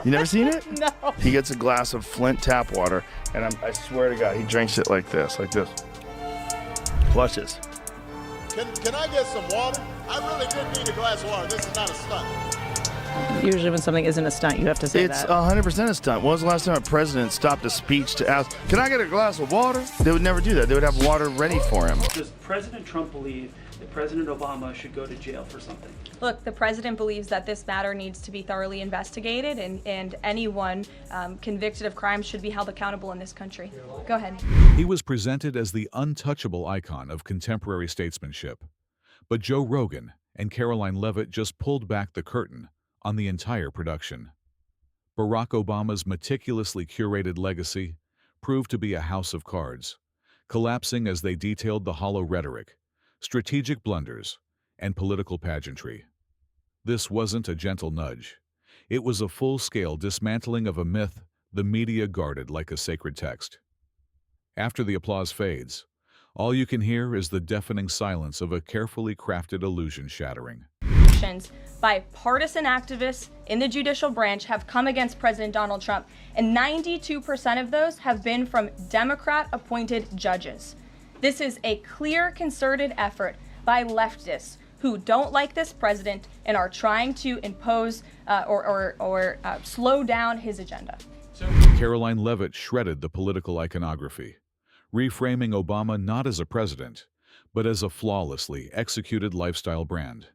You never seen it? No. He gets a glass of Flint tap water, and I swear to God, he drinks it like this. Flushes. Can I get some water? I really did need a glass of water. This is not a stunt. Usually when something isn't a stunt, you have to say It's that. 100% a stunt. When was the last time a president stopped a speech to ask, can I get a glass of water? They would never do that. They would have water ready for him. Does President Trump believe that President Obama should go to jail for something? Look, the president believes that this matter needs to be thoroughly investigated, and anyone convicted of crime should be held accountable in this country. Go ahead. He was presented as the untouchable icon of contemporary statesmanship. But Joe Rogan and Karoline Leavitt just pulled back the curtain on the entire production. Barack Obama's meticulously curated legacy proved to be a house of cards, collapsing as they detailed the hollow rhetoric, strategic blunders, and political pageantry. This wasn't a gentle nudge. It was a full-scale dismantling of a myth the media guarded like a sacred text. After the applause fades, all you can hear is the deafening silence of a carefully crafted illusion shattering. By partisan activists in the judicial branch have come against President Donald Trump, and 92% of those have been from Democrat-appointed judges. This is a clear, concerted effort by leftists who don't like this president and are trying to impose or slow down his agenda. Karoline Leavitt shredded the political iconography, reframing Obama not as a president, but as a flawlessly executed lifestyle brand.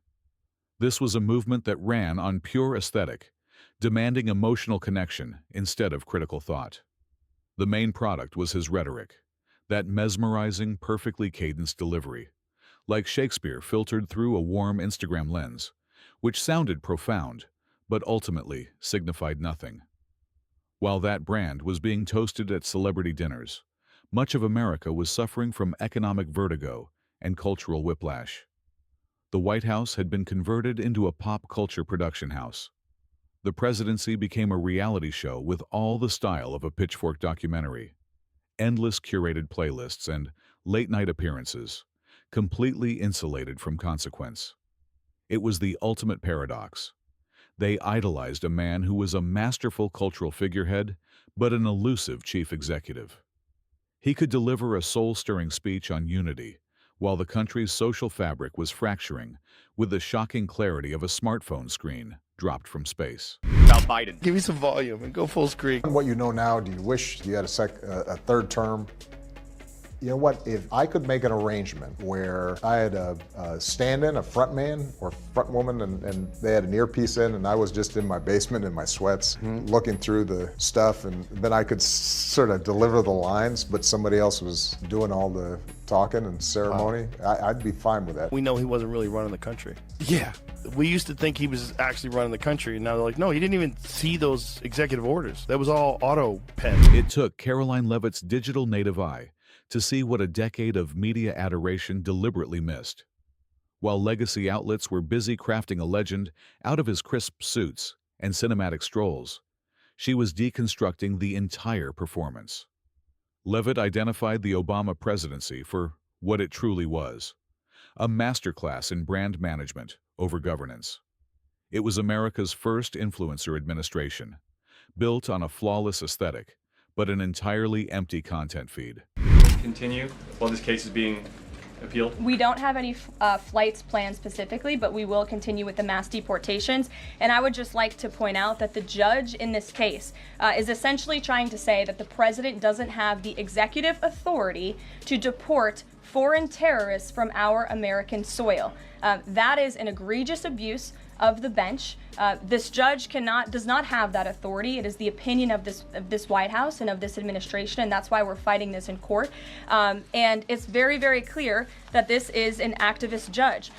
This was a movement that ran on pure aesthetic, demanding emotional connection instead of critical thought. The main product was his rhetoric, that mesmerizing, perfectly cadenced delivery, like Shakespeare filtered through a warm Instagram lens, which sounded profound, but ultimately signified nothing. While that brand was being toasted at celebrity dinners, much of America was suffering from economic vertigo and cultural whiplash. The White House had been converted into a pop culture production house. The presidency became a reality show with all the style of a Pitchfork documentary. Endless curated playlists and late-night appearances, completely insulated from consequence. It was the ultimate paradox. They idolized a man who was a masterful cultural figurehead, but an elusive chief executive. He could deliver a soul-stirring speech on unity, while the country's social fabric was fracturing with the shocking clarity of a smartphone screen dropped from space. About Biden. Give me some volume and go full screen. What you know now, do you wish you had a third term? You know what, if I could make an arrangement where I had a stand-in, a front man or front woman, and they had an earpiece in, and I was just in my basement in my sweats looking through the stuff, and then I could sort of deliver the lines, but somebody else was doing all the talking and ceremony, I'd be fine with that. We know he wasn't really running the country. Yeah. We used to think he was actually running the country, and now they're like, no, he didn't even see those executive orders. That was all auto pen. It took Karoline Leavitt's digital native eye to see what a decade of media adoration deliberately missed. While legacy outlets were busy crafting a legend out of his crisp suits and cinematic strolls, she was deconstructing the entire performance. Leavitt identified the Obama presidency for what it truly was, a masterclass in brand management over governance. It was America's first influencer administration, built on a flawless aesthetic, but an entirely empty content feed. Continue while this case is being appealed? We don't have any flights planned specifically, but we will continue with the mass deportations. And I would just like to point out that the judge in this case is essentially trying to say that the president doesn't have the executive authority to deport foreign terrorists from our American soil. That is an egregious abuse of the bench. This judge does not have that authority. It is the opinion of this White House and of this administration, and that's why we're fighting this in court. And it's very, very clear that this is an activist judge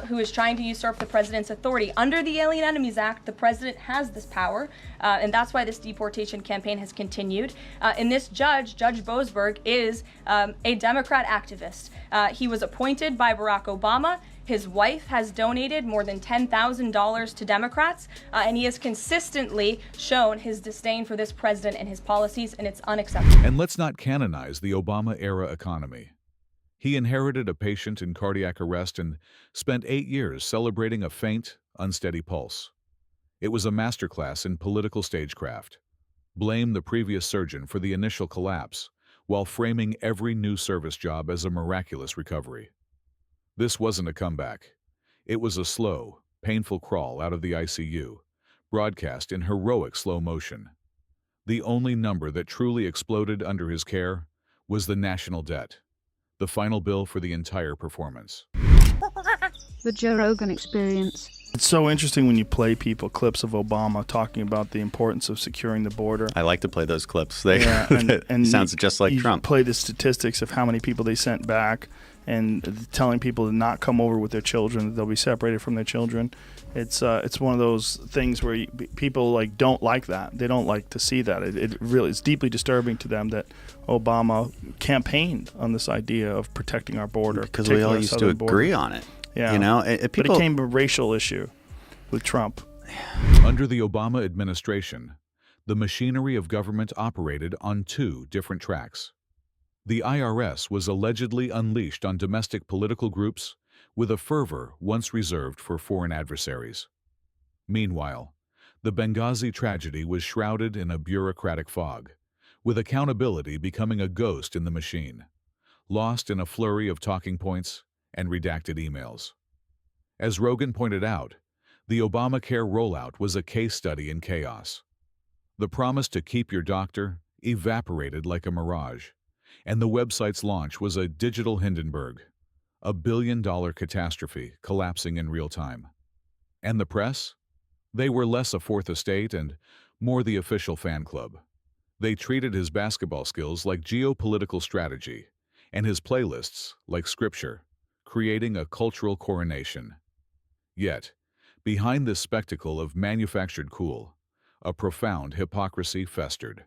who is trying to usurp the president's authority. Under the Alien Enemies Act, the president has this power, and that's why this deportation campaign has continued. And this judge, Judge Boasberg, is a Democrat activist. He was appointed by Barack Obama. His wife has donated more than $10,000 to Democrats, and he has consistently shown his disdain for this president and his policies, and it's unacceptable. And let's not canonize the Obama-era economy. He inherited a patient in cardiac arrest and spent 8 years celebrating a faint, unsteady pulse. It was a masterclass in political stagecraft. Blame the previous surgeon for the initial collapse, while framing every new service job as a miraculous recovery. This wasn't a comeback. It was a slow, painful crawl out of the ICU, broadcast in heroic slow motion. The only number that truly exploded under his care was the national debt, the final bill for the entire performance. The Joe Rogan Experience. It's so interesting when you play people clips of Obama talking about the importance of securing the border. I like to play those clips. They and sounds just like you Trump. Play the statistics of how many people they sent back and telling people to not come over with their children, that they'll be separated from their children. It's one of those things where people like don't like that. They don't like to see that. It really is deeply disturbing to them that Obama campaigned on this idea of protecting our border. Because we all used to agree on it. Yeah, you know, but it became a racial issue with Trump. Under the Obama administration, the machinery of government operated on two different tracks. The IRS was allegedly unleashed on domestic political groups with a fervor once reserved for foreign adversaries. Meanwhile, the Benghazi tragedy was shrouded in a bureaucratic fog, with accountability becoming a ghost in the machine, lost in a flurry of talking points and redacted emails. As Rogan pointed out, the Obamacare rollout was a case study in chaos. The promise to keep your doctor evaporated like a mirage, and the website's launch was a digital Hindenburg, a billion-dollar catastrophe collapsing in real time. And the press? They were less a fourth estate and more the official fan club. They treated his basketball skills like geopolitical strategy, and his playlists like scripture, creating a cultural coronation. Yet, behind this spectacle of manufactured cool, a profound hypocrisy festered.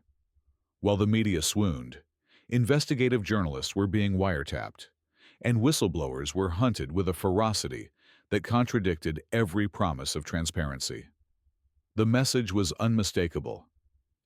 While the media swooned, investigative journalists were being wiretapped, and whistleblowers were hunted with a ferocity that contradicted every promise of transparency. The message was unmistakable.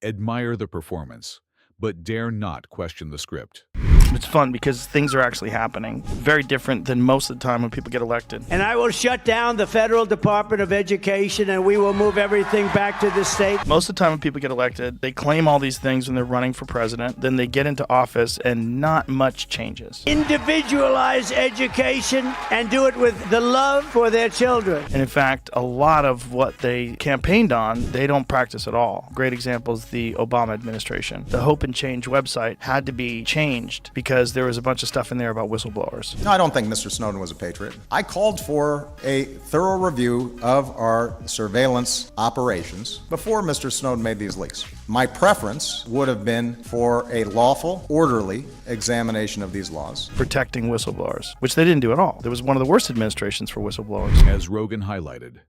Admire the performance, but dare not question the script. It's fun because things are actually happening. Very different than most of the time when people get elected. And I will shut down the Federal Department of Education and we will move everything back to the state. Most of the time when people get elected, they claim all these things when they're running for president. Then they get into office and not much changes. Individualize education and do it with the love for their children. And in fact, a lot of what they campaigned on, they don't practice at all. Great example is the Obama administration. The Hope and Change website had to be changed because there was a bunch of stuff in there about whistleblowers. No, I don't think Mr. Snowden was a patriot. I called for a thorough review of our surveillance operations before Mr. Snowden made these leaks. My preference would have been for a lawful, orderly examination of these laws. Protecting whistleblowers, which they didn't do at all. It was one of the worst administrations for whistleblowers. As Rogan highlighted,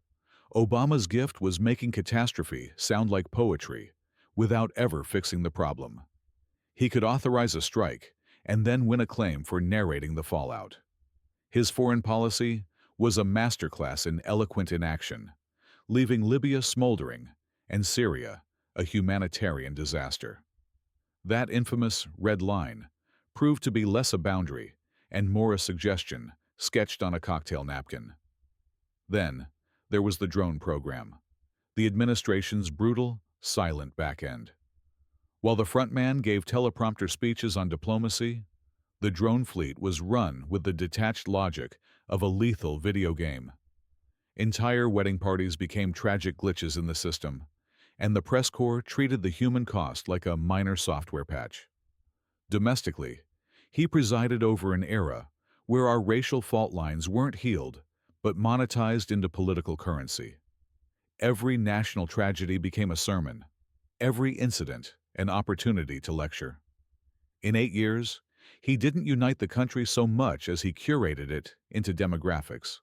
Obama's gift was making catastrophe sound like poetry without ever fixing the problem. He could authorize a strike and then win acclaim for narrating the fallout. His foreign policy was a masterclass in eloquent inaction, leaving Libya smoldering and Syria a humanitarian disaster. That infamous red line proved to be less a boundary and more a suggestion sketched on a cocktail napkin. Then, there was the drone program, the administration's brutal, silent back end. While the frontman gave teleprompter speeches on diplomacy, the drone fleet was run with the detached logic of a lethal video game. Entire wedding parties became tragic glitches in the system, and the press corps treated the human cost like a minor software patch. Domestically, he presided over an era where our racial fault lines weren't healed, but monetized into political currency. Every national tragedy became a sermon, every incident an opportunity to lecture. In 8 years, he didn't unite the country so much as he curated it into demographics,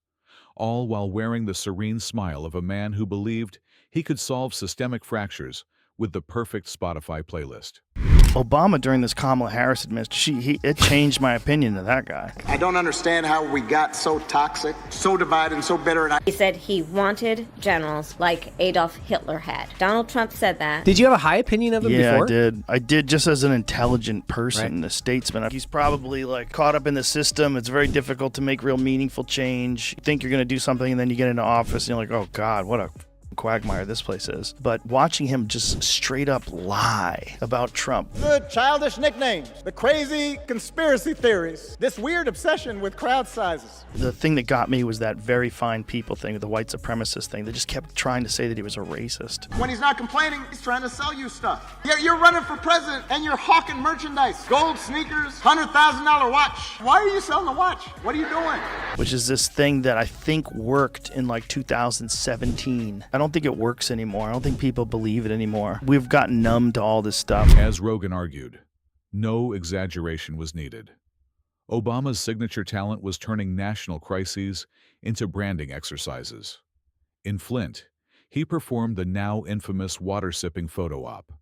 all while wearing the serene smile of a man who believed he could solve systemic fractures with the perfect Spotify playlist. Obama, during this Kamala Harris administration, it changed my opinion of that guy. I don't understand how we got so toxic, so divided, and so bitter. He said he wanted generals like Adolf Hitler had. Donald Trump said that. Did you have a high opinion of him before? Yeah, I did. I did, just as an intelligent person, a statesman. He's probably like caught up in the system. It's very difficult to make real meaningful change. You think you're going to do something, and then you get into office, and you're like, oh God, what a quagmire this place is. But watching him just straight up lie about Trump. The childish nicknames, the crazy conspiracy theories, this weird obsession with crowd sizes. The thing that got me was that very fine people thing, the white supremacist thing. They just kept trying to say that he was a racist. When he's not complaining, he's trying to sell you stuff. You're running for president and you're hawking merchandise. Gold sneakers, $100,000 watch. Why are you selling the watch? What are you doing? Which is this thing that I think worked in like 2017. I don't think it works anymore. I don't think people believe it anymore. We've gotten numb to all this stuff. As Rogan argued, no exaggeration was needed. Obama's signature talent was turning national crises into branding exercises. In Flint, he performed the now infamous water-sipping photo op,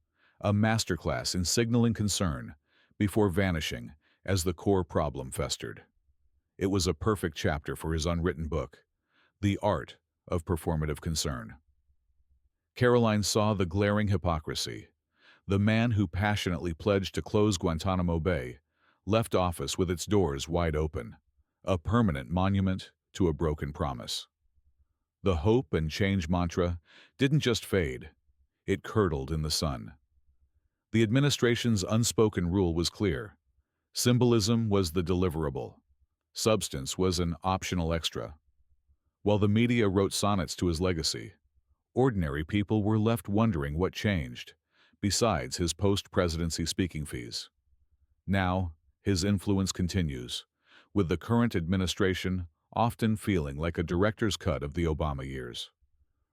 a masterclass in signaling concern before vanishing as the core problem festered. It was a perfect chapter for his unwritten book, The Art of Performative Concern. Karoline saw the glaring hypocrisy. The man who passionately pledged to close Guantanamo Bay left office with its doors wide open, a permanent monument to a broken promise. The hope and change mantra didn't just fade, it curdled in the sun. The administration's unspoken rule was clear. Symbolism was the deliverable. Substance was an optional extra. While the media wrote sonnets to his legacy, ordinary people were left wondering what changed, besides his post-presidency speaking fees. Now, his influence continues, with the current administration often feeling like a director's cut of the Obama years.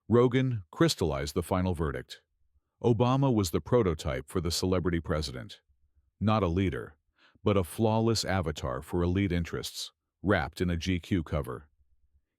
Rogan crystallized the final verdict. Obama was the prototype for the celebrity president, not a leader, but a flawless avatar for elite interests, wrapped in a GQ cover.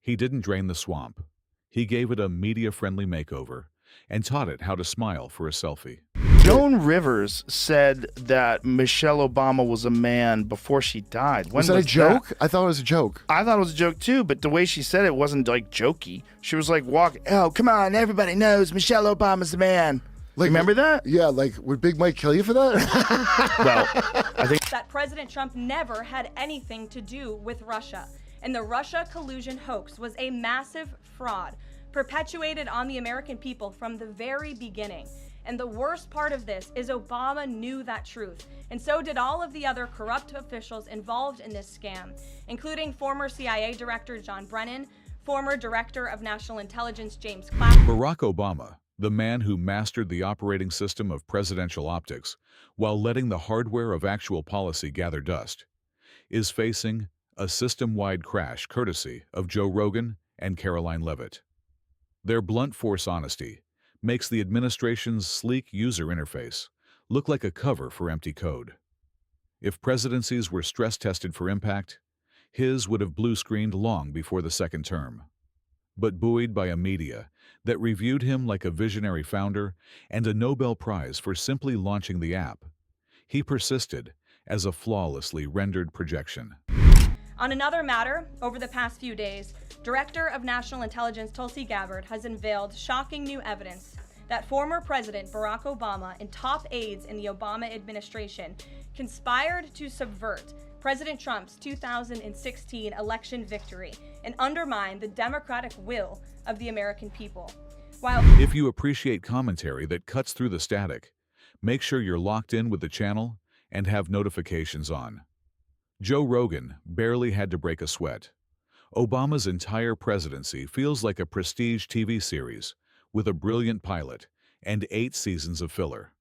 He didn't drain the swamp. He gave it a media-friendly makeover and taught it how to smile for a selfie. Joan Rivers said that Michelle Obama was a man before she died. When was that a joke? I thought it was a joke. I thought it was a joke too, but the way she said it wasn't like jokey. She was like, oh, come on, everybody knows Michelle Obama's the man. Like, remember that? Yeah, like, would Big Mike kill you for that? Well, I think that President Trump never had anything to do with Russia. And the Russia collusion hoax was a massive fraud perpetuated on the American people from the very beginning. And the worst part of this is Obama knew that truth, and so did all of the other corrupt officials involved in this scam, including former CIA Director John Brennan, former Director of National Intelligence James Clapper. Barack Obama, the man who mastered the operating system of presidential optics while letting the hardware of actual policy gather dust, is facing a system-wide crash courtesy of Joe Rogan and Karoline Leavitt. Their blunt force honesty makes the administration's sleek user interface look like a cover for empty code. If presidencies were stress-tested for impact, his would have blue-screened long before the second term. But buoyed by a media that reviewed him like a visionary founder and a Nobel Prize for simply launching the app, he persisted as a flawlessly rendered projection. On another matter, over the past few days, Director of National Intelligence Tulsi Gabbard has unveiled shocking new evidence that former President Barack Obama and top aides in the Obama administration conspired to subvert President Trump's 2016 election victory and undermine the democratic will of the American people. If you appreciate commentary that cuts through the static, make sure you're locked in with the channel and have notifications on. Joe Rogan barely had to break a sweat. Obama's entire presidency feels like a prestige TV series with a brilliant pilot and 8 seasons of filler.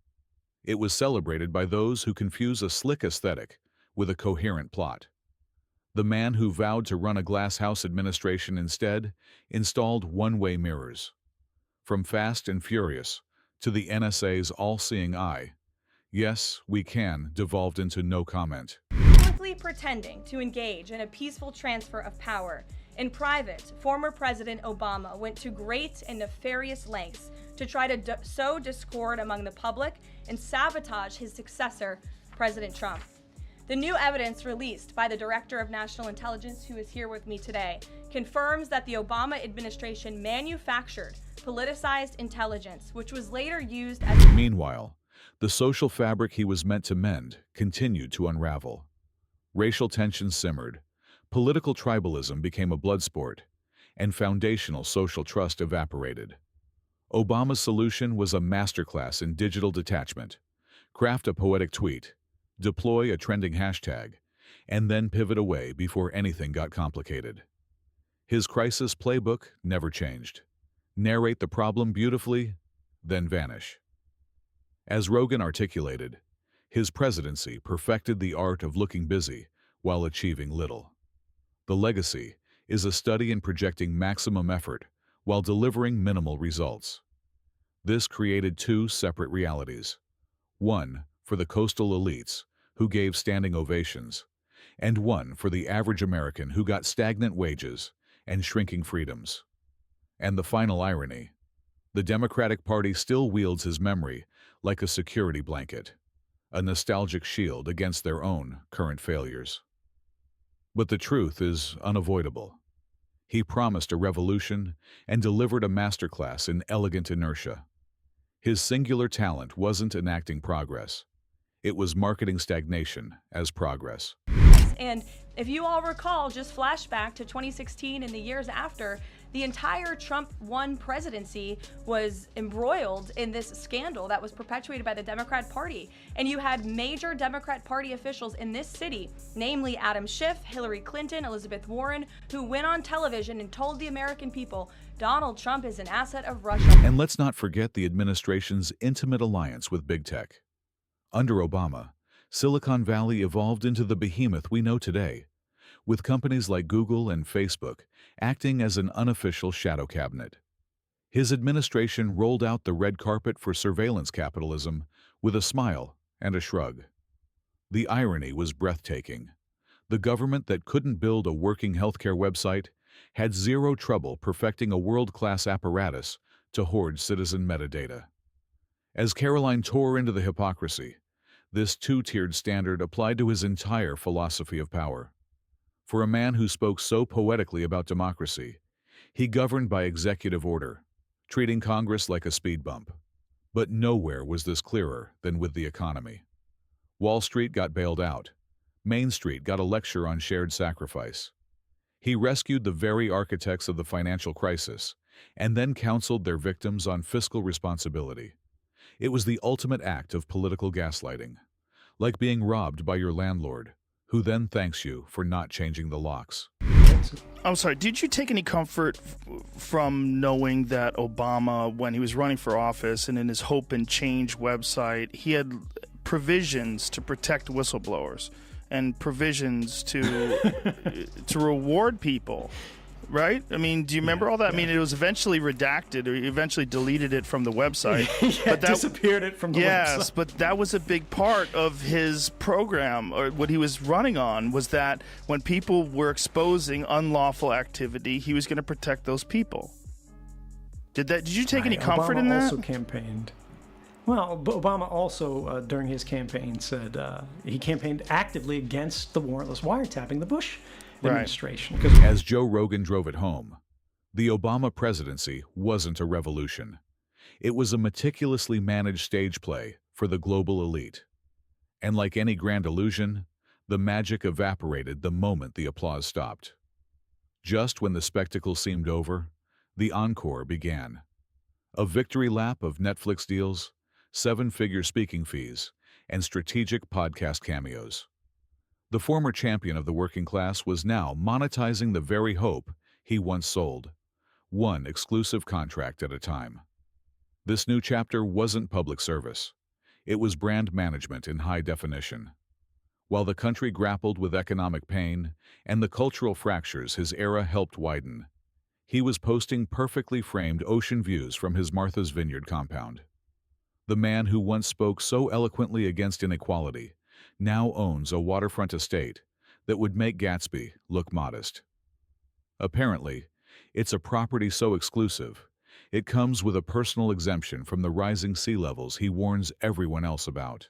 It was celebrated by those who confuse a slick aesthetic with a coherent plot. The man who vowed to run a glass house administration instead installed one-way mirrors. From Fast and Furious to the NSA's all-seeing eye, yes, we can, devolved into no comment. Publicly pretending to engage in a peaceful transfer of power. In private, former President Obama went to great and nefarious lengths to try to sow discord among the public and sabotage his successor, President Trump. The new evidence released by the Director of National Intelligence, who is here with me today, confirms that the Obama administration manufactured politicized intelligence, which was later used as... Meanwhile, the social fabric he was meant to mend continued to unravel. Racial tensions simmered, political tribalism became a blood sport, and foundational social trust evaporated. Obama's solution was a masterclass in digital detachment. Craft a poetic tweet, deploy a trending hashtag, and then pivot away before anything got complicated. His crisis playbook never changed. Narrate the problem beautifully, then vanish. As Rogan articulated, his presidency perfected the art of looking busy while achieving little. The legacy is a study in projecting maximum effort while delivering minimal results. This created two separate realities. One for the coastal elites, who gave standing ovations, and one for the average American who got stagnant wages and shrinking freedoms. And the final irony: the Democratic Party still wields his memory like a security blanket, a nostalgic shield against their own current failures. But the truth is unavoidable. He promised a revolution and delivered a masterclass in elegant inertia. His singular talent wasn't enacting progress. It was marketing stagnation as progress. And if you all recall, just flashback to 2016 and the years after, the entire Trump 1 presidency was embroiled in this scandal that was perpetuated by the Democrat Party. And you had major Democrat Party officials in this city, namely Adam Schiff, Hillary Clinton, Elizabeth Warren, who went on television and told the American people Donald Trump is an asset of Russia. And let's not forget the administration's intimate alliance with big tech. Under Obama, Silicon Valley evolved into the behemoth we know today, with companies like Google and Facebook acting as an unofficial shadow cabinet. His administration rolled out the red carpet for surveillance capitalism with a smile and a shrug. The irony was breathtaking. The government that couldn't build a working healthcare website had zero trouble perfecting a world-class apparatus to hoard citizen metadata. As Karoline tore into the hypocrisy, this two-tiered standard applied to his entire philosophy of power. For a man who spoke so poetically about democracy, he governed by executive order, treating Congress like a speed bump. But nowhere was this clearer than with the economy. Wall Street got bailed out. Main Street got a lecture on shared sacrifice. He rescued the very architects of the financial crisis and then counseled their victims on fiscal responsibility. It was the ultimate act of political gaslighting, like being robbed by your landlord, who then thanks you for not changing the locks. I'm sorry, did you take any comfort from knowing that Obama, when he was running for office and in his Hope and Change website, he had provisions to protect whistleblowers and provisions to reward people, right? I mean, do you remember all that? I mean, it was eventually redacted, or he eventually deleted it from the website. But that disappeared it from the website. Yes, but that was a big part of his program, or what he was running on, was that when people were exposing unlawful activity, he was going to protect those people. Did you take any comfort in that? Obama also campaigned. Well, Obama also, during his campaign, said he campaigned actively against the warrantless wiretapping, the Bush administration. As Joe Rogan drove it home, the Obama presidency wasn't a revolution. It was a meticulously managed stage play for the global elite. And like any grand illusion, the magic evaporated the moment the applause stopped. Just when the spectacle seemed over, the encore began. A victory lap of Netflix deals, seven-figure speaking fees, and strategic podcast cameos. The former champion of the working class was now monetizing the very hope he once sold, one exclusive contract at a time. This new chapter wasn't public service. It was brand management in high definition. While the country grappled with economic pain and the cultural fractures his era helped widen, he was posting perfectly framed ocean views from his Martha's Vineyard compound. The man who once spoke so eloquently against inequality now owns a waterfront estate that would make Gatsby look modest. Apparently, it's a property so exclusive, it comes with a personal exemption from the rising sea levels he warns everyone else about.